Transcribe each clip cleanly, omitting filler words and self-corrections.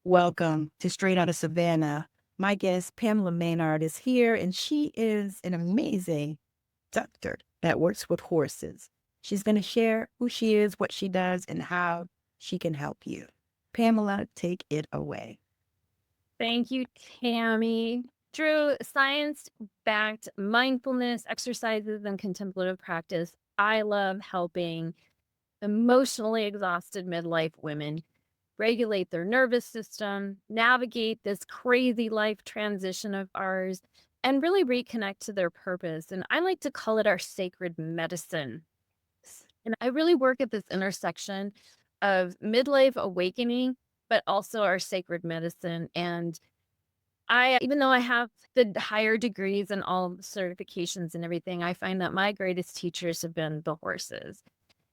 Welcome to Straight Outta Savannah. My guest, Pamela Maynard, is here, and she is an amazing doctor that works with horses. She's going to share who she is, what she does, and how she can help you. Pamela, take it away. Thank you, Tammy. Through science-backed mindfulness exercises and contemplative practice, I love helping emotionally exhausted midlife women regulate their nervous system, navigate this crazy life transition of ours, and really reconnect to their purpose. And I like to call it our sacred medicine. And I really work at this intersection of midlife awakening, but also our sacred medicine. And even though I have the higher degrees and all the certifications and everything, I find that my greatest teachers have been the horses.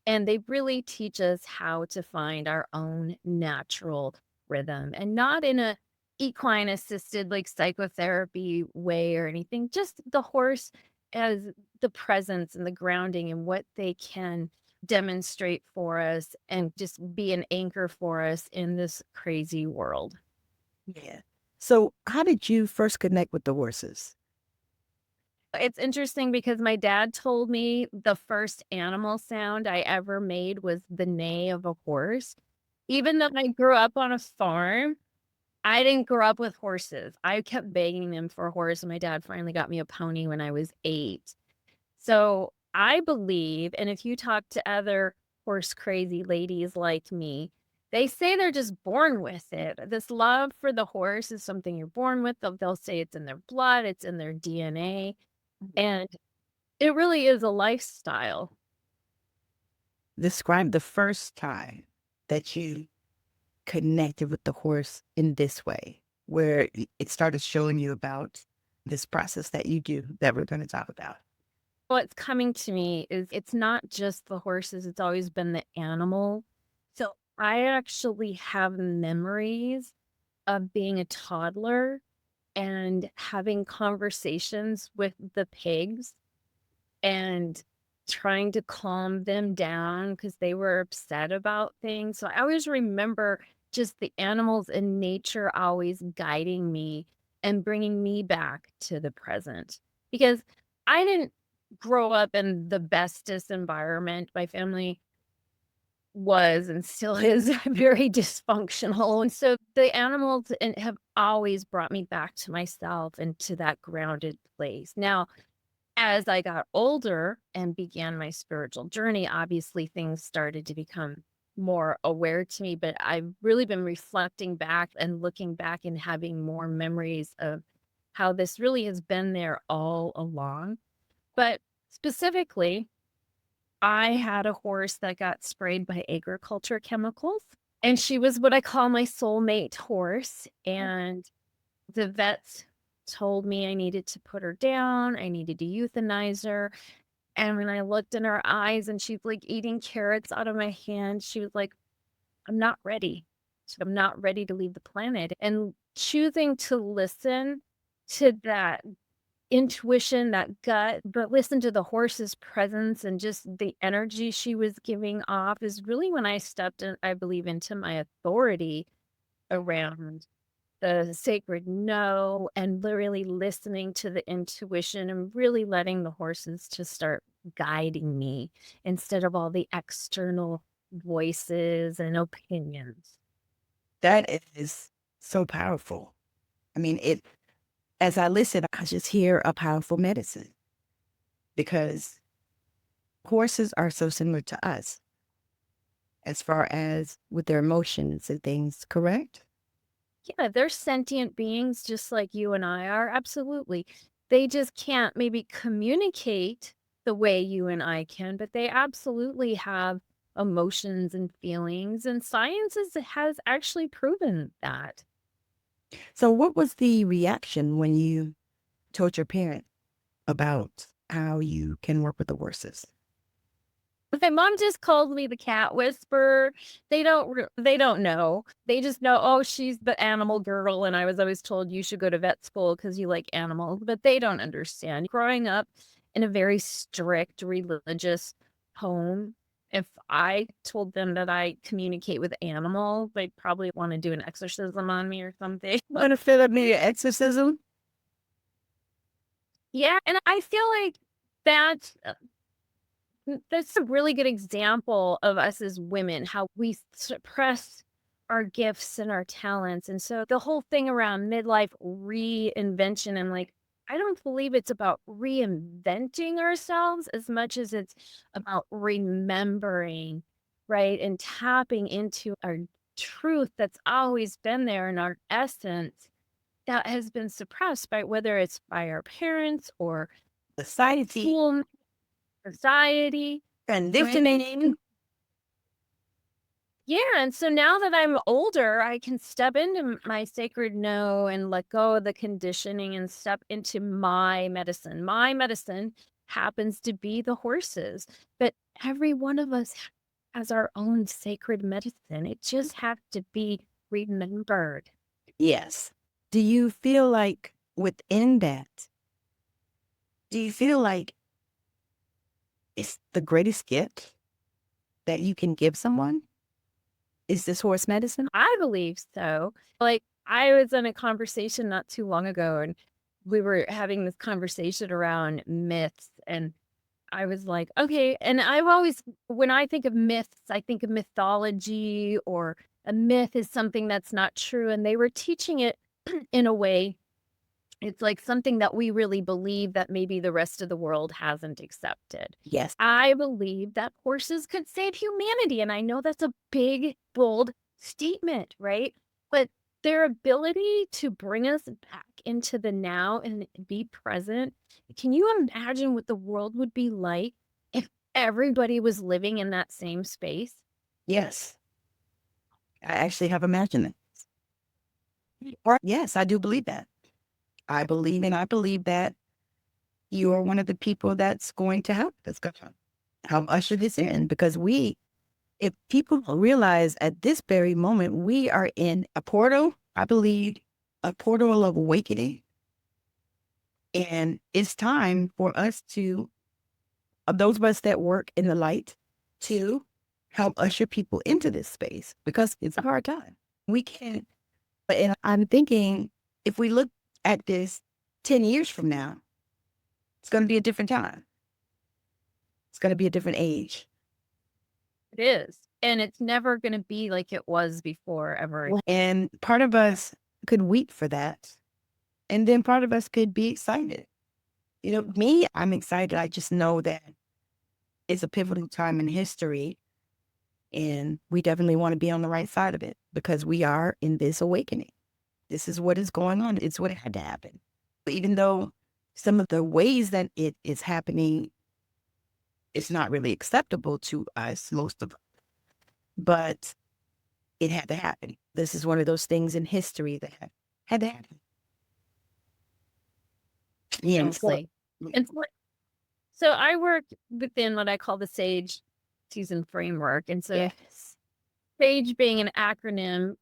And they really teach us how to find our own natural rhythm and not in a equine assisted like psychotherapy way or anything, just the horse as the presence and the grounding and what they can demonstrate for us and just be an anchor for us in this crazy world. Yeah. So, how did you first connect with the horses? It's interesting because my dad told me the first animal sound I ever made was the neigh of a horse. Even though I grew up on a farm, I didn't grow up with horses. I kept begging them for a horse, and my dad finally got me a pony when I was 8. So, I believe and if you talk to other horse crazy ladies like me, they say they're just born with it. This love for the horse is something you're born with. They'll say it's in their blood, it's in their DNA, and it really is a lifestyle. Describe the first time that you connected with the horse in this way, where it started showing you about this process that you do that we're going to talk about. What's coming to me is it's not just the horses, it's always been the animal. So, I actually have memories of being a toddler and having conversations with the pigs and trying to calm them down because they were upset about things. So I always remember just the animals in nature always guiding me and bringing me back to the present because I didn't grow up in the bestest environment. My family was and still is very dysfunctional. And so the animals have always brought me back to myself and to that grounded place. Now, as I got older and began my spiritual journey, obviously things started to become more aware to me, but I've really been reflecting back and looking back and having more memories of how this really has been there all along. But specifically, I had a horse that got sprayed by agriculture chemicals, and she was what I call my soulmate horse. And the vets told me I needed to put her down, I needed to euthanize her, and when I looked in her eyes and she's, like, eating carrots out of my hand, she was like, "I'm not ready." She said, "I'm not ready to leave the planet," and choosing to listen to that intuition, that gut, but listen to the horse's presence and just the energy she was giving off is really when I stepped in, I believe, into my authority around the sacred no and really listening to the intuition and really letting the horses to start guiding me instead of all the external voices and opinions. That is so powerful. I mean, as I listen, I just hear a powerful medicine because horses are so similar to us as far as with their emotions and things, correct? Yeah, they're sentient beings just like you and I are. Absolutely. They just can't maybe communicate the way you and I can, but they absolutely have emotions and feelings. And has actually proven that. So, what was the reaction when you told your parent about how you can work with the horses? My mom just called me the cat whisperer. They don't know. They just know, "Oh, she's the animal girl," and I was always told, "You should go to vet school because you like animals," but they don't understand. Growing up in a very strict religious home If I told them that I communicate with animals, they'd probably want to do an exorcism on me or something. Benefit of me exorcism? Yeah, and I feel like that's that's a really good example of us as women, how we suppress our gifts and our talents. And so the whole thing around midlife reinvention, I'm like, I don't believe it's about reinventing ourselves as much as it's about remembering, right? And tapping into our truth that's always been there in our essence that has been suppressed by whether it's by our parents or Society, school, society. conditioning. Yeah, and so now that I'm older, I can step into my sacred no and let go of the conditioning and step into my medicine. My medicine happens to be the horses, but every one of us has our own sacred medicine. It just has to be remembered. Yes. Do you feel like within that, do you feel like it's the greatest gift that you can give someone? Is this horse medicine? I believe so. Like, I was in a conversation not too long ago, and we were having this conversation around myths, and I was like, okay. And I've always, when I think of myths, I think of mythology, or a myth is something that's not true. And they were teaching it in a way, it's like something that we really believe that maybe the rest of the world hasn't accepted. Yes. I believe that horses could save humanity. And I know that's a big, bold statement, right? But their ability to bring us back into the now and be present. Can you imagine what the world would be like if everybody was living in that same space? Yes. I actually have imagined it. Or yes, I do believe that. I believe that you are one of the people that's going to help us, going to help usher this in, because if people don't realize at this very moment, we are in a portal, I believe, a portal of awakening. And it's time for us to, of those of us that work in the light, to help usher people into this space, because it's a hard time. We can't, and I'm thinking if we look at this 10 years from now, it's going to be a different time. It's going to be a different age. It is. And it's never going to be like it was before ever. And part of us could weep for that. And then part of us could be excited. You know, me, I'm excited. I just know that it's a pivotal time in history. And we definitely want to be on the right side of it, because we are in this awakening. This is what is going on. It's what had to happen. Even though some of the ways that it is happening, it's not really acceptable to us, most of us, but it had to happen. This is one of those things in history that had to happen. Yeah. Honestly. And so I work within what I call the SAGE season framework. And so Yes. SAGE being an acronym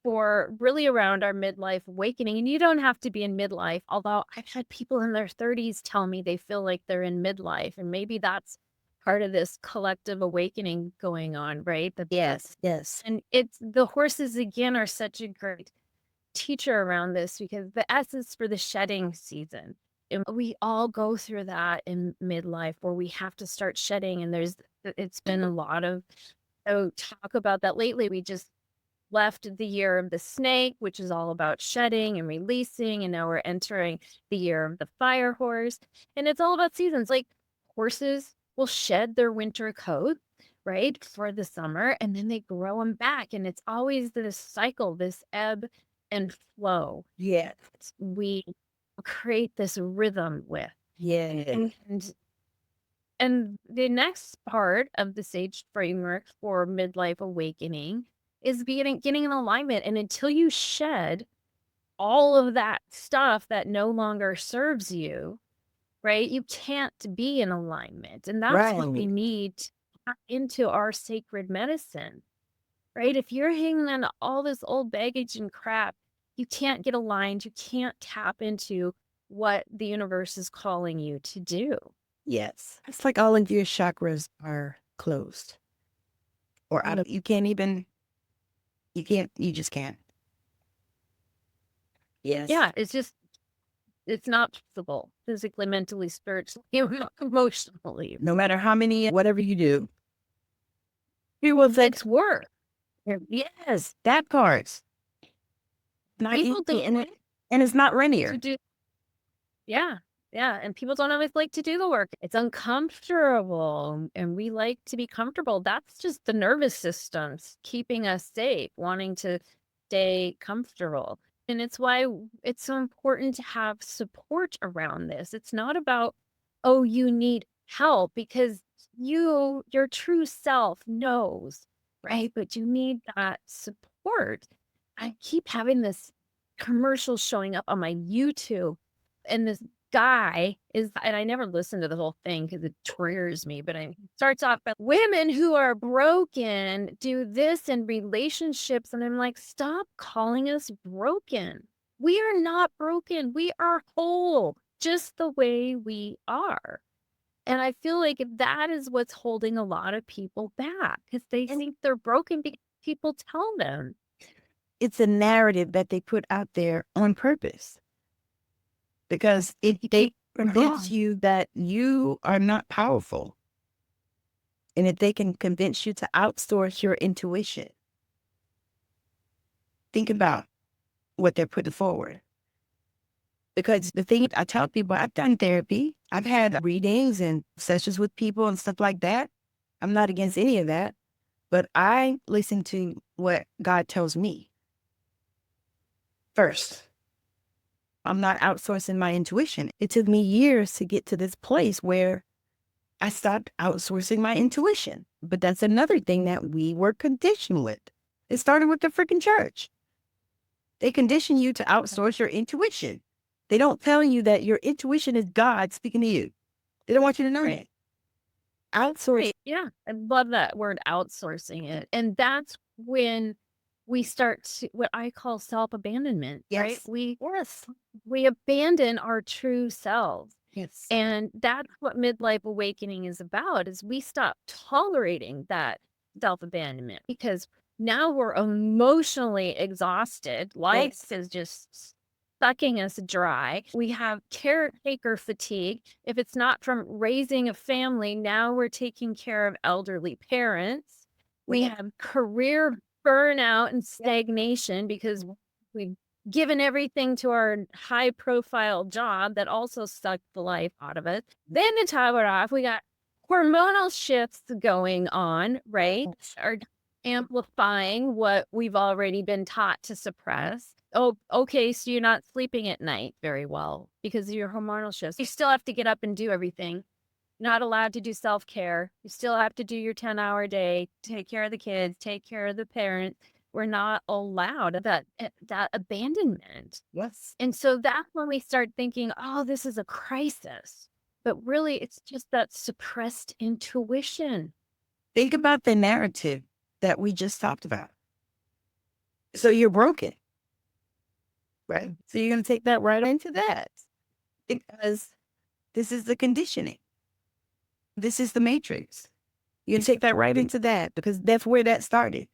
for really around our midlife awakening. And you don't have to be in midlife, although I've had people in their 30s tell me they feel like they're in midlife. And maybe that's part of this collective awakening going on, right? Yes. Yes. And it's the horses again are such a great teacher around this, because the S is for the shedding season. And we all go through that in midlife where we have to start shedding. And it's been a lot of talk about that lately. We just left the year of the snake, which is all about shedding and releasing. And now we're entering the year of the fire horse. And it's all about seasons. Like, horses will shed their winter coat, right, for the summer, and then they grow them back. And it's always this cycle, this ebb and flow. Yeah. We create this rhythm with. Yeah. And the next part of the SAGE framework for midlife awakening is getting in alignment. And until you shed all of that stuff that no longer serves you, right, you can't be in alignment. And that's what we Right. need to tap into our sacred medicine, right? If you're hanging on to all this old baggage and crap, you can't get aligned. You can't tap into what the universe is calling you to do. Yes. It's like all of your chakras are closed. or you can't even, you just can't. Yes. Yeah, it's not possible physically, mentally, spiritually, emotionally. No matter how many, whatever you do, you will say, It's work. yes, that part. Not People easy, don't and it's not to linear. do. Yeah, yeah, and people don't always like to do the work. It's uncomfortable, and we like to be comfortable. That's just the nervous system's keeping us safe, wanting to stay comfortable. And it's why it's so important to have support around this. It's not about, oh, you need help, because your true self knows, right? But you need that support. I keep having this commercial showing up on my YouTube, and this guy is, and I never listened to the whole thing because it triggers me, but it starts off by women who are broken do this in relationships. And I'm like, stop calling us broken. We are not broken. We are whole, just the way we are. And I feel like that is what's holding a lot of people back, because they think they're broken because people tell them. It's a narrative that they put out there on purpose, because they convince you that you are not powerful. And if they can convince you to outsource your intuition, think about what they're putting forward. Because the thing I tell people, I've done therapy, I've had readings and sessions with people and stuff like that. I'm not against any of that, but I listen to what God tells me first. I'm not outsourcing my intuition. It took me years to get to this place where I stopped outsourcing my intuition. But that's another thing that we were conditioned with. It started with the freaking church. They condition you to outsource your intuition. They don't tell you that your intuition is God speaking to you. They don't want you to know that. Outsource. Right. Yeah. I love that word, outsourcing it. And that's when we start to, what I call self-abandonment, right? Yes. We abandon our true selves. Yes. And that's what midlife awakening is about, is we stop tolerating that self-abandonment, because now we're emotionally exhausted. Life is just sucking us dry. We have caretaker fatigue. If it's not from raising a family, now we're taking care of elderly parents. We have career burnout and stagnation because we've given everything to our high profile job that also sucked the life out of us. Then to top it off, we got hormonal shifts going on, right? Are amplifying what we've already been taught to suppress. Oh, okay, so you're not sleeping at night very well because of your hormonal shifts. You still have to get up and do everything. Not allowed to do self-care. You still have to do your 10-hour day, take care of the kids, take care of the parents. We're not allowed that abandonment. Yes. And so that's when we start thinking, oh, this is a crisis. But really, it's just that suppressed intuition. Think about the narrative that we just talked about. So you're broken, right? So you're going to take that right into that, because this is the conditioning. This is the matrix. You can take that right into that, because that's where that started.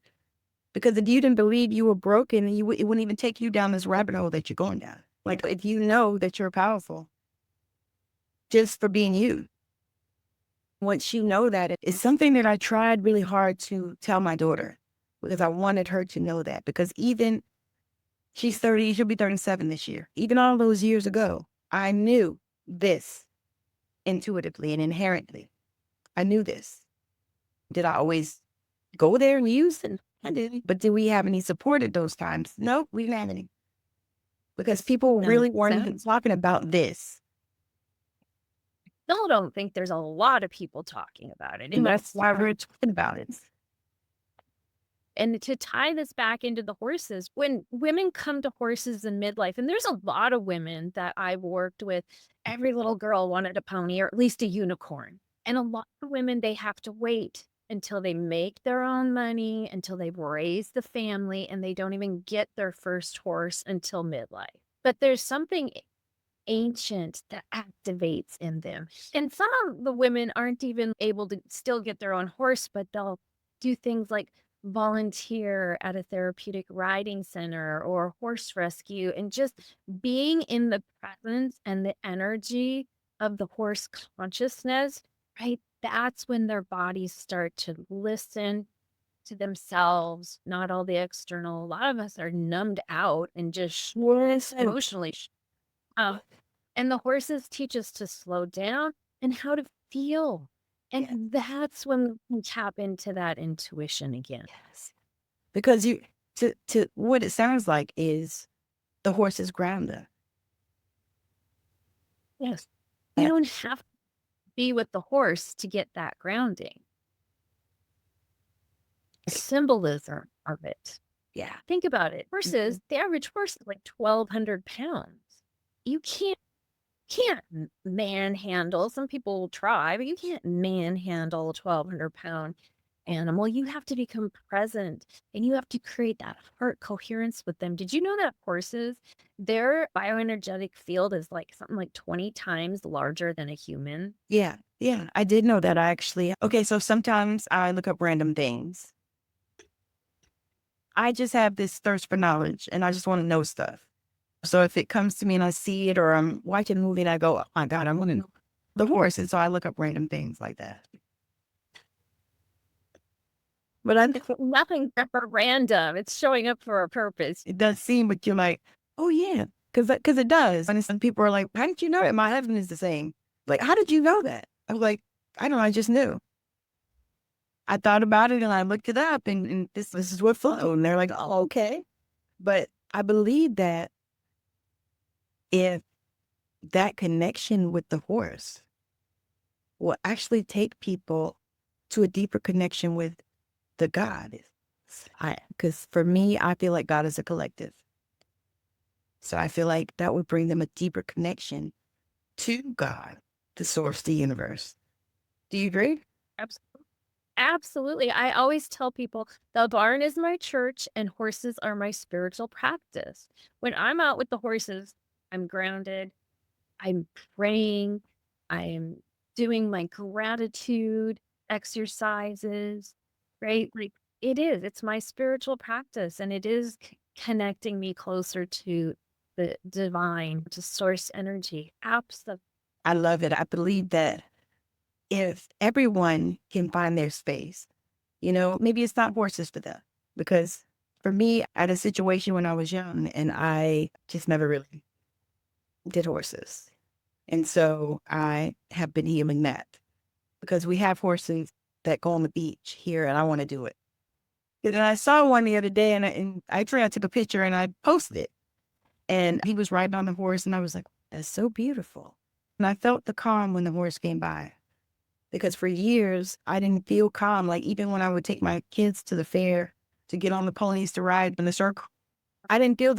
Because if you didn't believe you were broken, it wouldn't even take you down this rabbit hole that you're going down. Like, if you know that you're powerful just for being you, once you know that, it's something that I tried really hard to tell my daughter, because I wanted her to know that. Because even she's 30, she'll be 37 this year. Even all those years ago, I knew this intuitively and inherently. I knew this. Did I always go there and use it? I didn't. But did we have any support at those times? Nope, we didn't have any. Because people really weren't even talking about this. Still don't think there's a lot of people talking about it. And that's why we're talking about it. And to tie this back into the horses, when women come to horses in midlife, and there's a lot of women that I've worked with, every little girl wanted a pony or at least a unicorn. And a lot of women, they have to wait until they make their own money, until they've raised the family, and they don't even get their first horse until midlife. But there's something ancient that activates in them. And some of the women aren't even able to still get their own horse, but they'll do things like volunteer at a therapeutic riding center or horse rescue, and just being in the presence and the energy of the horse consciousness, right? That's when their bodies start to listen to themselves, not all the external. A lot of us are numbed out and just emotionally. Um, and the horses teach us to slow down and how to feel. Yes. And that's when we can tap into that intuition again. Yes. Because to what it sounds like is the horse's grounder. Yes. You Yeah. don't have to be with the horse to get that grounding. Symbolism of it. Yeah. Think about it. Horses, the average horse is like 1,200 pounds. You can't manhandle. Some people will try, but you can't manhandle a 1,200-pound animal. You have to become present and you have to create that heart coherence with them. Did you know that horses, their bioenergetic field is like something like 20 times larger than a human? Yeah. Yeah. I did know that. Okay, so sometimes I look up random things. I just have this thirst for knowledge and I just want to know stuff. So if it comes to me and I see it or I'm watching a movie and I go, oh my God, I want to know the horse. And so I look up random things like that. But Nothing's ever random. It's showing up for a purpose. it does seem, but you're like, oh yeah, because it does. And some people are like, how did you know it? My husband is the same. Like, how did you know that? I was like, I don't know, I just knew. I thought about it and I looked it up and this is what flowed. And they're like, oh, okay. But I believe that if that connection with the horse will actually take people to a deeper connection with the God. Because for me, I feel like God is a collective. So I feel like that would bring them a deeper connection to God, the source, the universe. Do you agree? Absolutely. Absolutely. I always tell people the barn is my church and horses are my spiritual practice. When I'm out with the horses, I'm grounded, I'm praying, I'm doing my gratitude exercises, right? Like it's my spiritual practice and it is connecting me closer to the divine, to source energy. Absolutely. I love it. I believe that if everyone can find their space, maybe it's not horses for them. Because for me, I had a situation when I was young and I just never really did horses. And so I have been healing that because we have horses that go on the beach here and I want to do it. And then I saw one the other day and I took a picture and I posted it. And he was riding on the horse and I was like, that's so beautiful. And I felt the calm when the horse came by. Because for years, I didn't feel calm. Like even when I would take my kids to the fair to get on the ponies to ride in the circle, I didn't feel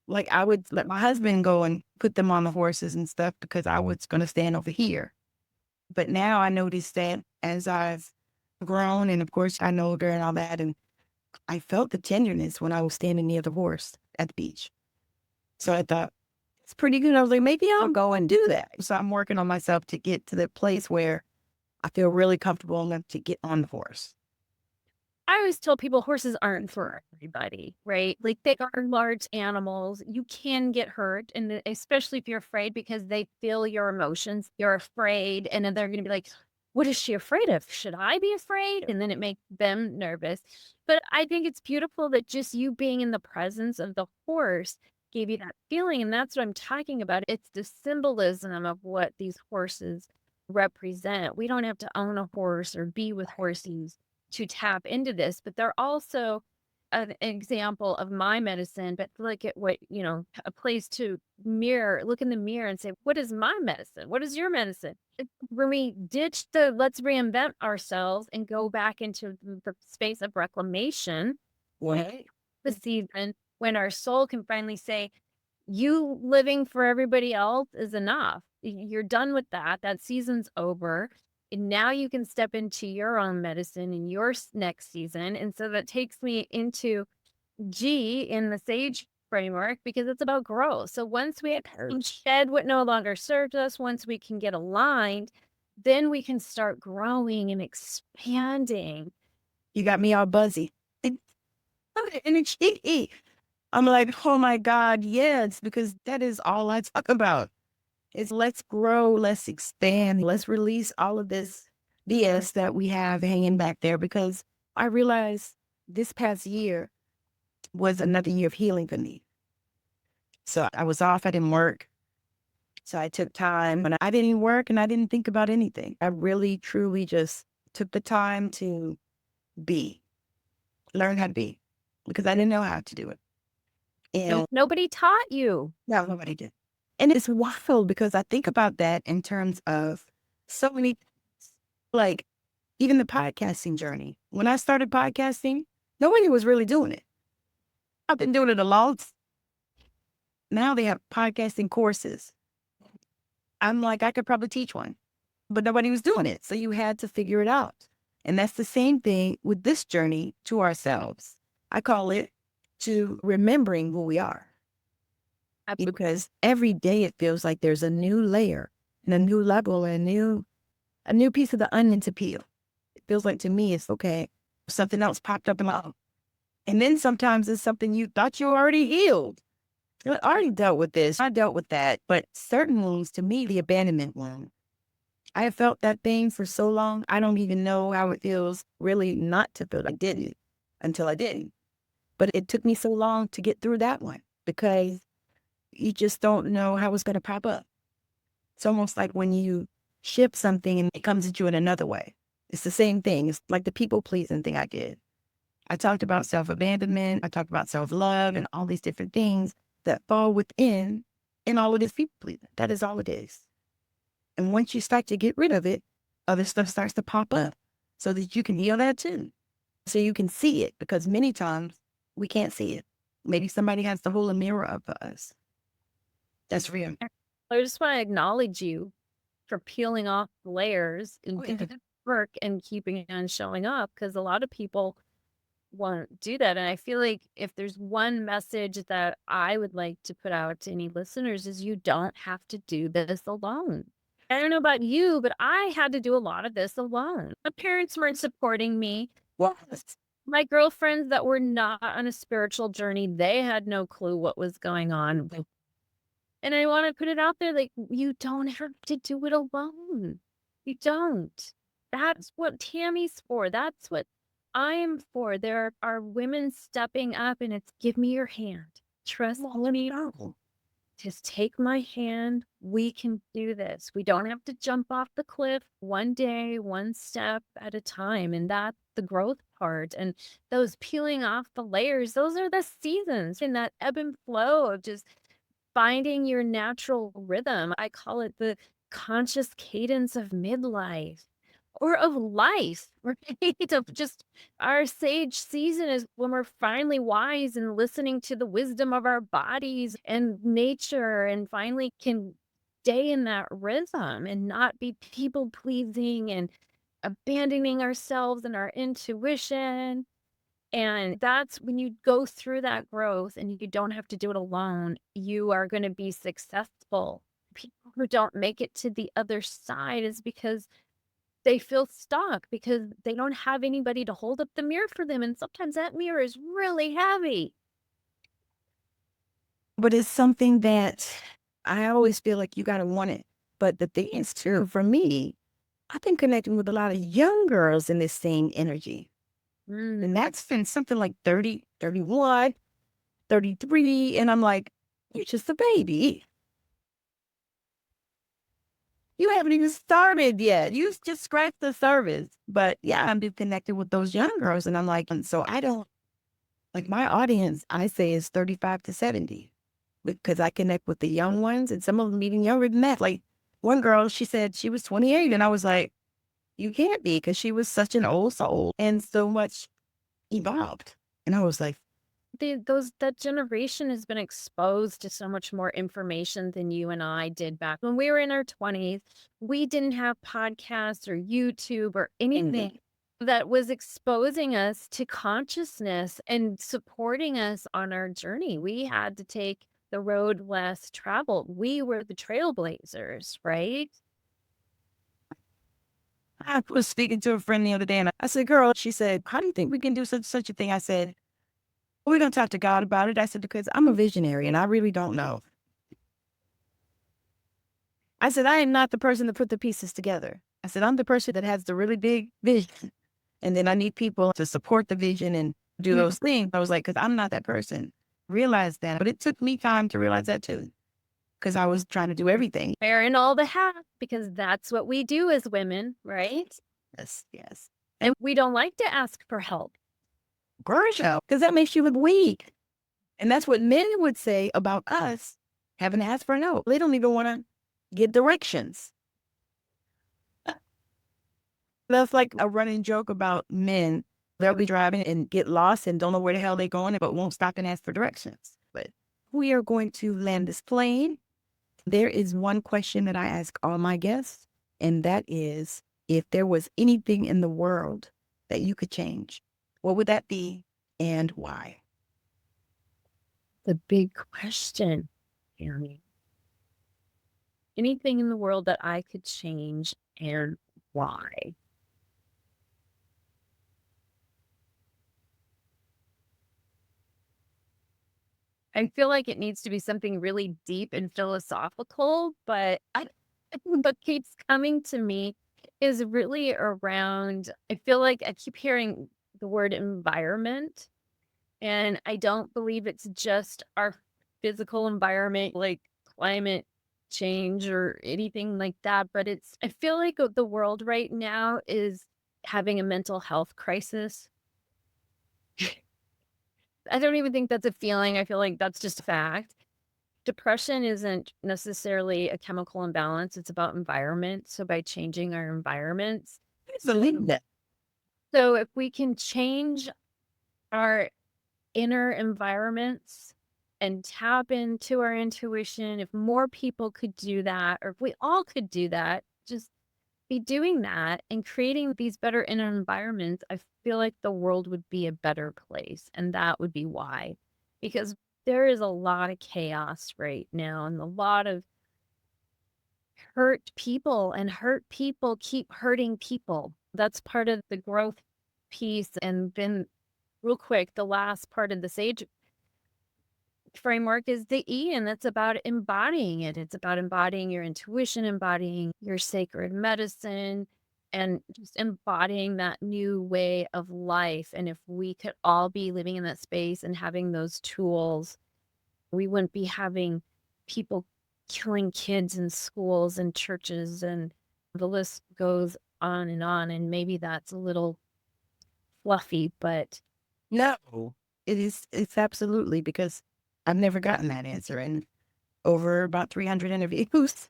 like I would let my husband go and put them on the horses and stuff because I was going to stand over here. But now I noticed that as I've grown and of course I know older and all that, and I felt the tenderness when I was standing near the horse at the beach. So I thought, it's pretty good. I was like, maybe I'll go and do that. So I'm working on myself to get to the place where I feel really comfortable enough to get on the horse. I always tell people horses aren't for everybody, right? Like they are large animals. You can get hurt, and especially if you're afraid because they feel your emotions. You're afraid, and then they're going to be like, what is she afraid of? Should I be afraid? And then it makes them nervous. But I think it's beautiful that just you being in the presence of the horse gave you that feeling. And that's what I'm talking about. It's the symbolism of what these horses represent. We don't have to own a horse or be with horses to tap into this, but they're also an example of my medicine. But look at what, a place to look in the mirror and say, what is my medicine? What is your medicine? When we ditch the let's reinvent ourselves and go back into the space of reclamation, What? the season when our soul can finally say, you living for everybody else is enough. You're done with that. That season's over. And now you can step into your own medicine in your next season. And so that takes me into G in the SAGE framework because it's about growth. So once we can shed what no longer serves us, once we can get aligned, then we can start growing and expanding. You got me all buzzy. And energy. I'm like, oh my God, yes, because that is all I talk about. Is let's grow, let's expand, let's release all of this BS that we have hanging back there. Because I realized this past year was another year of healing for me. So I was off, I didn't work. So I took time and I didn't work and I didn't think about anything. I really, truly just took the time to be, learn how to be, because I didn't know how to do it. And Nobody taught you. no, nobody did. And it's wild because I think about that in terms of so many things. Like even the podcasting journey. When I started podcasting, nobody was really doing it. I've been doing it a lot. Now they have podcasting courses. I'm like, I could probably teach one, but nobody was doing it. So you had to figure it out. And that's the same thing with this journey to ourselves. I call it to remembering who we are. Because every day it feels like there's a new layer and a new level and a new piece of the onion to peel. It feels like to me it's okay. Something else popped up in my own. And then sometimes it's something you thought you already healed. I already dealt with this. I dealt with that. But certain wounds, to me, the abandonment wound, I have felt that thing for so long. I don't even know how it feels really not to feel. I didn't until I didn't. But it took me so long to get through that one because you just don't know how it's going to pop up. It's almost like when you ship something and it comes at you in another way. It's the same thing. It's like the people pleasing thing I did. I talked about self-abandonment. I talked about self-love and all these different things that fall within and all of this people pleasing. That is all it is. And once you start to get rid of it, other stuff starts to pop up so that you can heal that too. So you can see it because many times we can't see it. Maybe somebody has to hold a mirror up for us. That's real. I just want to acknowledge you for peeling off the layers and Oh, yeah. doing the work and keeping on showing up because a lot of people won't do that. And I feel like if there's one message that I would like to put out to any listeners is you don't have to do this alone. I don't know about you, but I had to do a lot of this alone. My parents weren't supporting me. What? My girlfriends that were not on a spiritual journey, they had no clue what was going on. And I want to put it out there like, you don't have to do it alone. You don't. That's what Tammy's for. That's what I'm for. There are women stepping up and it's give me your hand. Trust me. Just take my hand. We can do this. We don't have to jump off the cliff one day, one step at a time. And that's the growth part. And those peeling off the layers, those are the seasons and that ebb and flow of just finding your natural rhythm. I call it the conscious cadence of midlife or of life, right? Of just our sage season is when we're finally wise and listening to the wisdom of our bodies and nature and finally can stay in that rhythm and not be people pleasing and abandoning ourselves and our intuition. And that's when you go through that growth and you don't have to do it alone, you are going to be successful. People who don't make it to the other side is because they feel stuck because they don't have anybody to hold up the mirror for them. And sometimes that mirror is really heavy. But it's something that I always feel like you got to want it. But the thing is, too, for me, I've been connecting with a lot of young girls in this same energy. And that's been something like 30, 31, 33. And I'm like, you're just a baby. You haven't even started yet. You just scratched the surface. But yeah, I'm been connected with those young girls. And I'm like, and so I don't, like my audience, I say is 35 to 70 because I connect with the young ones and some of them even younger than that. Like one girl, she said she was 28 and I was like, you can't be because she was such an old soul and so much evolved. And I was like, That generation has been exposed to so much more information than you and I did back when we were in our 20s. We didn't have podcasts or YouTube or anything that was exposing us to consciousness and supporting us on our journey. We had to take the road less traveled. We were the trailblazers, right? I was speaking to a friend the other day and I said, girl, she said, how do you think we can do such a thing? I said, we're going to talk to God about it. I said, because I'm a visionary and I really don't know. I said, I am not the person to put the pieces together. I said, I'm the person that has the really big vision. And then I need people to support the vision and do those things. I was like, because I'm not that person. Realized that. But it took me time to realize that too, because I was trying to do everything. Wearing all the hats because that's what we do as women, right? Yes, yes. And we don't like to ask for help. Because that makes you look weak. And that's what men would say about us having to ask for no. They don't even want to get directions. That's like a running joke about men. They'll be driving and get lost and don't know where the hell they're going, but won't stop and ask for directions. But we are going to land this plane. There is one question that I ask all my guests, and that is, if there was anything in the world that you could change, what would that be and why? The big question, Tammi. Anything in the world that I could change and why? I feel like it needs to be something really deep and philosophical, but I think what keeps coming to me is really around, I feel like I keep hearing the word environment, and I don't believe it's just our physical environment, like climate change or anything like that, but I feel like the world right now is having a mental health crisis. I don't even think that's a feeling. I feel like that's just a fact. Depression isn't necessarily a chemical imbalance, it's about environment. So by changing our environments, Believe that. so if we can change our inner environments and tap into our intuition, if more people could do that, or if we all could do that, just be doing that and creating these better inner environments, I feel like the world would be a better place. And that would be why. Because there is a lot of chaos right now and a lot of hurt people, and hurt people keep hurting people. That's part of the growth piece. And then, real quick, the last part of the sage framework is the E, and that's about embodying it. It's about embodying your intuition, embodying your sacred medicine, and just embodying that new way of life. And if we could all be living in that space and having those tools, we wouldn't be having people killing kids in schools and churches, and the list goes on and on. And maybe that's a little fluffy, but No, it's absolutely, because I've never gotten that answer in over about 300 interviews.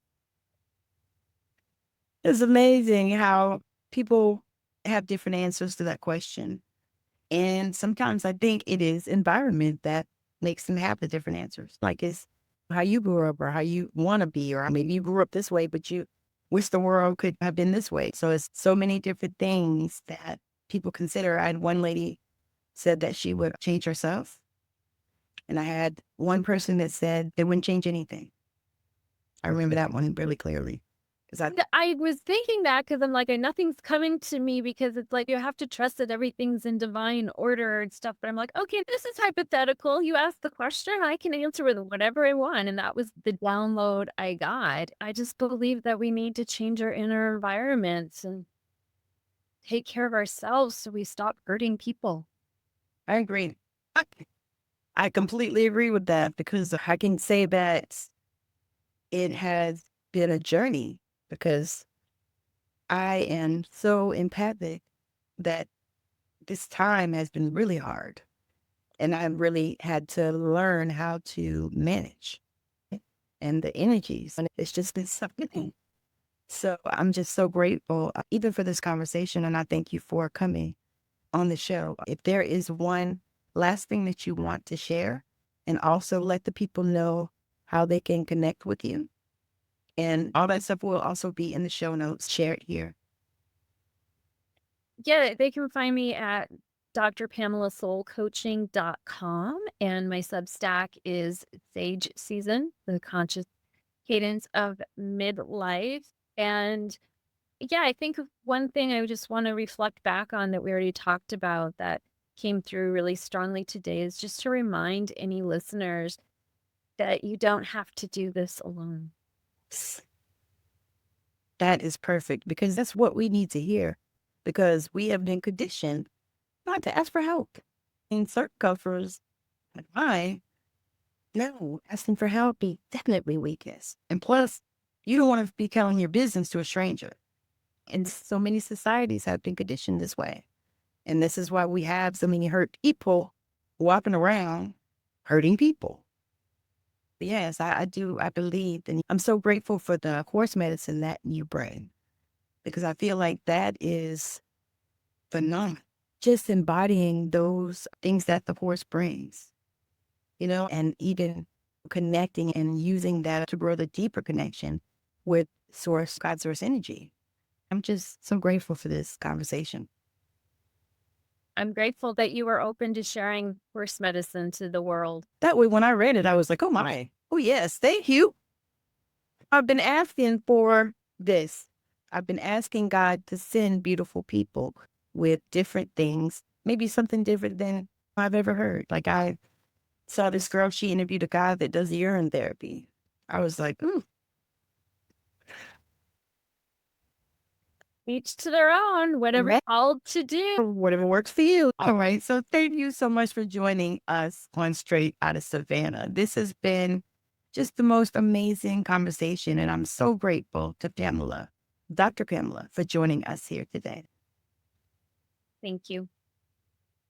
It's amazing how people have different answers to that question. And sometimes I think it is environment that makes them have the different answers. Like it's how you grew up or how you want to be, or maybe you grew up this way, but you wish the world could have been this way. So it's so many different things that people consider. I had one lady said that she would change herself. And I had one person that said they wouldn't change anything. I remember that one really clearly. Because I was thinking that because I'm like, nothing's coming to me because it's like you have to trust that everything's in divine order and stuff. But I'm like, okay, this is hypothetical. You asked the question, I can answer with whatever I want. And that was the download I got. I just believe that we need to change our inner environments and take care of ourselves so we stop hurting people. I agree. I I completely agree with that, because I can say that it has been a journey, because I am so empathic that this time has been really hard. And I really had to learn how to manage and the energies. And it's just been something. So I'm just so grateful, even for this conversation. And I thank you for coming on the show. If there is one last thing that you want to share, and also let the people know how they can connect with you. And all that stuff will also be in the show notes. Share it here. Yeah, they can find me at drpamelasoulcoaching.com, and my Substack is Sage Season, the conscious cadence of midlife. And Yeah, I think one thing I just want to reflect back on that we already talked about that came through really strongly today is just to remind any listeners that you don't have to do this alone. That is perfect because that's what we need to hear because we have been conditioned not to ask for help. In certain cultures, like mine, no, asking for help is definitely weakness. And plus, you don't want to be telling your business to a stranger. And so many societies have been conditioned this way. And this is why we have so many hurt people walking around hurting people. But yes, I do. I believe. And I'm so grateful for the horse medicine that you bring because I feel like that is phenomenal. Just embodying those things that the horse brings, and even connecting and using that to grow the deeper connection with source, God source energy. I'm just so grateful for this conversation. I'm grateful that you were open to sharing horse medicine to the world. That way, when I read it, I was like, oh my, oh yes, thank you. I've been asking for this. I've been asking God to send beautiful people with different things, maybe something different than I've ever heard. Like I saw this girl, she interviewed a guy that does urine therapy. I was like, ooh, Each to their own, whatever you're called to do. whatever works for you. All right. So thank you so much for joining us on Straight Outta Savannah. This has been just the most amazing conversation. And I'm so grateful to Pamela, Dr. Pamela, for joining us here today. Thank you.